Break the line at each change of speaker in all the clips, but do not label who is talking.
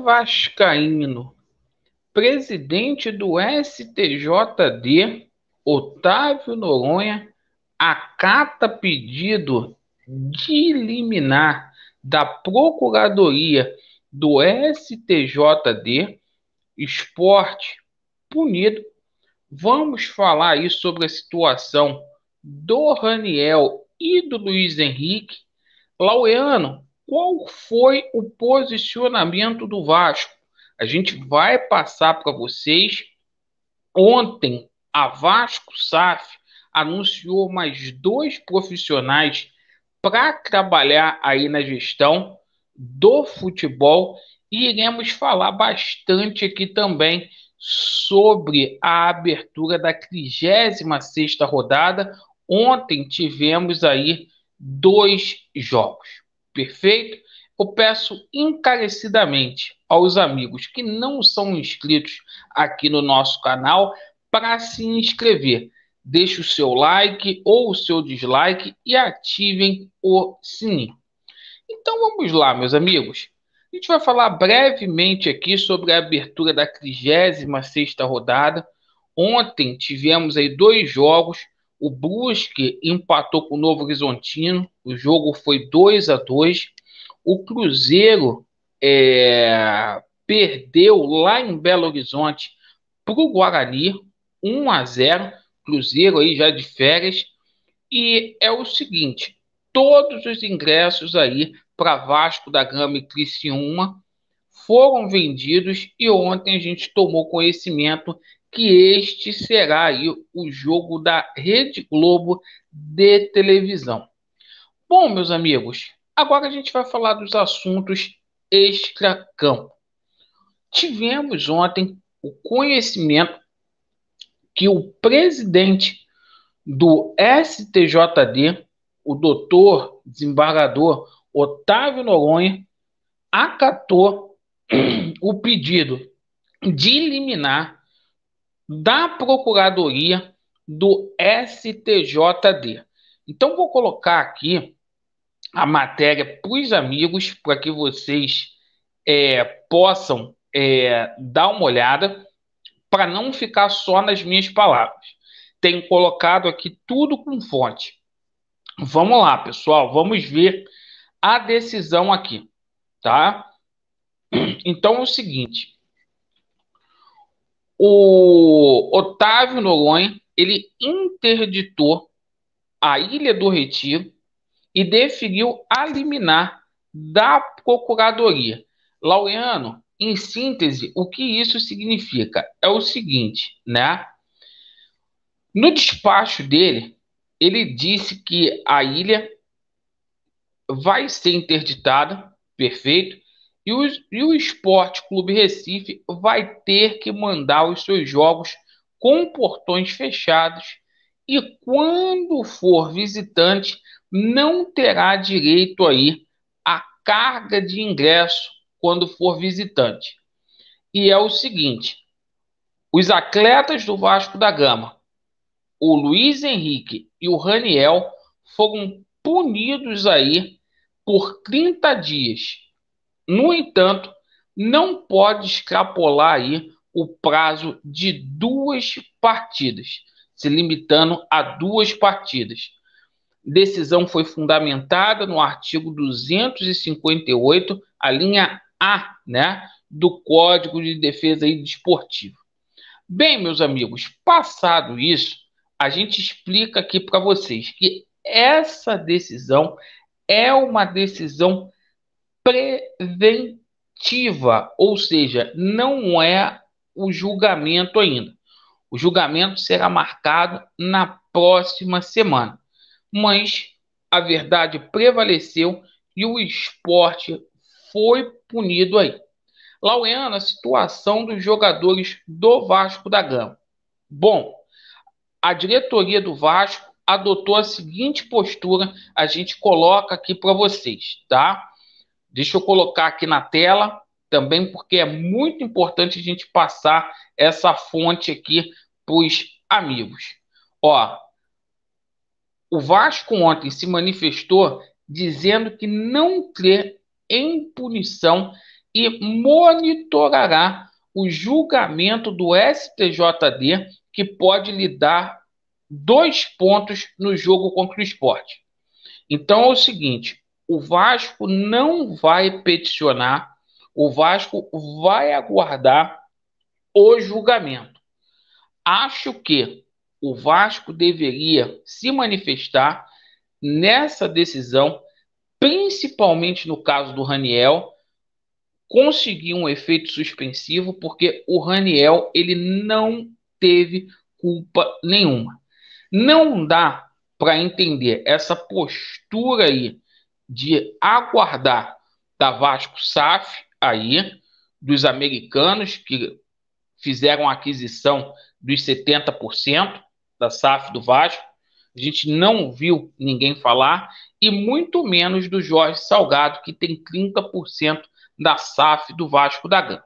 vascaíno, presidente do STJD, Otávio Noronha, acata pedido de liminar da Procuradoria do STJD, esporte punido. Vamos falar aí sobre a situação do Raniel e do Luiz Henrique. Laureano, qual foi o posicionamento do Vasco? A gente vai passar para vocês. Ontem, a Vasco SAF anunciou mais 2 profissionais para trabalhar aí na gestão do futebol e iremos falar bastante aqui também sobre a abertura da 36ª rodada. Ontem tivemos aí 2 jogos, perfeito? Eu peço encarecidamente aos amigos que não são inscritos aqui no nosso canal para se inscrever. Deixe o seu like ou o seu dislike e ativem o sininho. Então vamos lá, meus amigos. A gente vai falar brevemente aqui sobre a abertura da 36ª rodada. Ontem tivemos aí 2 jogos. O Brusque empatou com o Novo Horizontino. O jogo foi 2-2. O Cruzeiro perdeu lá em Belo Horizonte para o Guarani, 1-0. Cruzeiro aí já de férias. E é o seguinte, todos os ingressos aí para Vasco da Gama e Criciúma foram vendidos e ontem a gente tomou conhecimento que este será aí o jogo da Rede Globo de televisão. Bom, meus amigos, agora a gente vai falar dos assuntos extracampo. Tivemos ontem o conhecimento que o presidente do STJD, o doutor desembargador Otávio Noronha, acatou o pedido de liminar da Procuradoria do STJD. Então, vou colocar aqui a matéria para os amigos, para que vocês possam dar uma olhada, para não ficar só nas minhas palavras. Tenho colocado aqui tudo com fonte. Vamos lá, pessoal, vamos ver a decisão aqui, tá? Então é o seguinte, o Otávio Noronha, ele interditou a Ilha do Retiro e definiu a liminar da Procuradoria. Laureano, em síntese, o que isso significa? É o seguinte, né? No despacho dele, ele disse que a ilha vai ser interditada, perfeito, e o Esporte Clube Recife vai ter que mandar os seus jogos com portões fechados e quando for visitante não terá direito aí à carga de ingresso quando for visitante. E é o seguinte, os atletas do Vasco da Gama, o Luiz Henrique e o Raniel foram punidos aí por 30 dias. No entanto, não pode extrapolar aí o prazo de 2 partidas, se limitando a 2 partidas. Decisão foi fundamentada no artigo 258, a linha A, né, do Código de Defesa Desportiva. Bem, meus amigos, passado isso, a gente explica aqui para vocês que essa decisão é uma decisão preventiva, ou seja, não é o julgamento ainda. O julgamento será marcado na próxima semana, mas a verdade prevaleceu e o esporte foi punido aí. Laureano, a situação dos jogadores do Vasco da Gama. Bom, a diretoria do Vasco adotou a seguinte postura, a gente coloca aqui para vocês, tá? Deixa eu colocar aqui na tela também, porque é muito importante a gente passar essa fonte aqui para os amigos. Ó, o Vasco ontem se manifestou dizendo que não crê em punição e monitorará o julgamento do STJD, que pode lhe dar 2 pontos no jogo contra o Sport. Então é o seguinte, o Vasco não vai peticionar, o Vasco vai aguardar o julgamento. Acho que o Vasco deveria se manifestar nessa decisão, principalmente no caso do Raniel, conseguir um efeito suspensivo, porque o Raniel ele não teve culpa nenhuma. Não dá para entender essa postura aí de aguardar da Vasco SAF aí, dos americanos que fizeram a aquisição dos 70% da SAF do Vasco. A gente não viu ninguém falar, e muito menos do Jorge Salgado, que tem 30% da SAF do Vasco da Gama,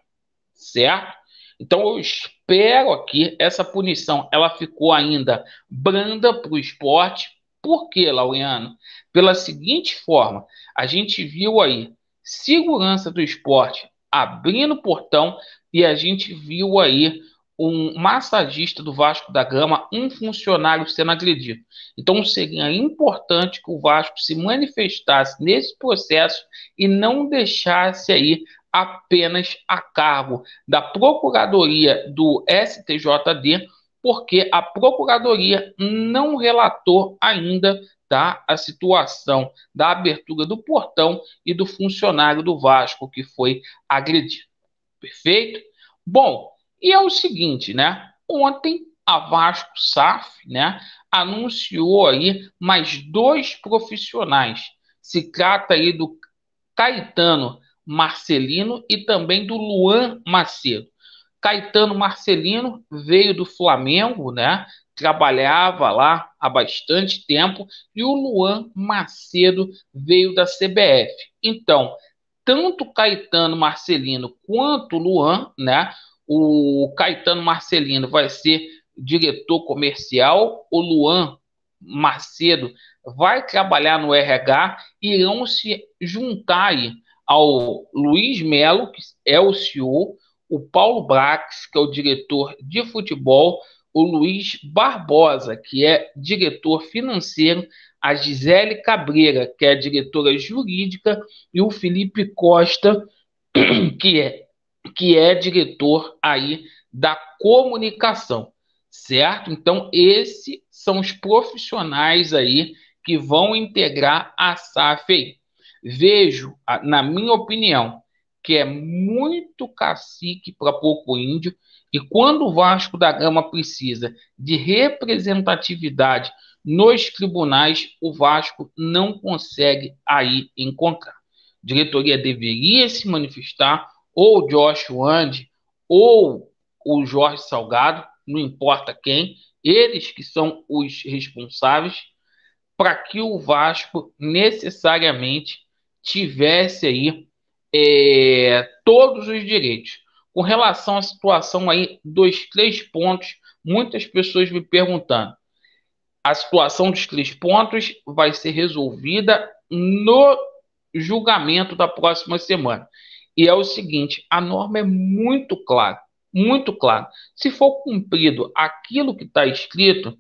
certo? Então eu espero aqui, essa punição, ela ficou ainda branda para o esporte. Por quê, Laureano? Pela seguinte forma, a gente viu aí segurança do esporte abrindo o portão e a gente viu aí um massagista do Vasco da Gama, um funcionário sendo agredido. Então seria importante que o Vasco se manifestasse nesse processo e não deixasse aí apenas a cargo da Procuradoria do STJD, porque a Procuradoria não relatou ainda, tá, a situação da abertura do portão e do funcionário do Vasco que foi agredido. Perfeito? Bom, e é o seguinte, né? Ontem a Vasco SAF, né, anunciou aí mais 2 profissionais. Se trata aí do Caetano Marcelino e também do Luan Macedo. Caetano Marcelino veio do Flamengo, né? Trabalhava lá há bastante tempo, e o Luan Macedo veio da CBF. Então, tanto Caetano Marcelino quanto o Luan, né? O Caetano Marcelino vai ser diretor comercial, o Luan Macedo vai trabalhar no RH, e irão se juntar aí ao Luiz Melo, que é o CEO, o Paulo Brax, que é o diretor de futebol, o Luiz Barbosa, que é diretor financeiro, a Gisele Cabreira, que é a diretora jurídica, e o Felipe Costa, que é, que é diretor aí da comunicação, certo? Então, esses são os profissionais aí que vão integrar a SAF aí. Vejo, na minha opinião, que é muito cacique para pouco índio, e quando o Vasco da Gama precisa de representatividade nos tribunais, o Vasco não consegue aí encontrar. A diretoria deveria se manifestar, ou o Josh Wand, ou o Jorge Salgado, não importa quem, eles que são os responsáveis, para que o Vasco necessariamente tivesse aí todos os direitos. Com relação à situação aí dos 3 pontos, muitas pessoas me perguntando, a situação dos 3 pontos vai ser resolvida no julgamento da próxima semana. E é o seguinte, a norma é muito clara, muito clara. Se for cumprido aquilo que está escrito,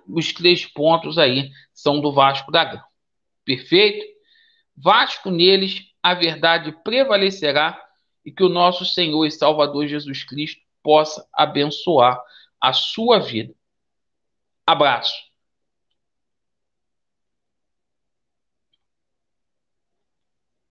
os 3 pontos aí são do Vasco da Gama. Perfeito? Vasco neles, a verdade prevalecerá, e que o nosso Senhor e Salvador Jesus Cristo possa abençoar a sua vida. Abraço.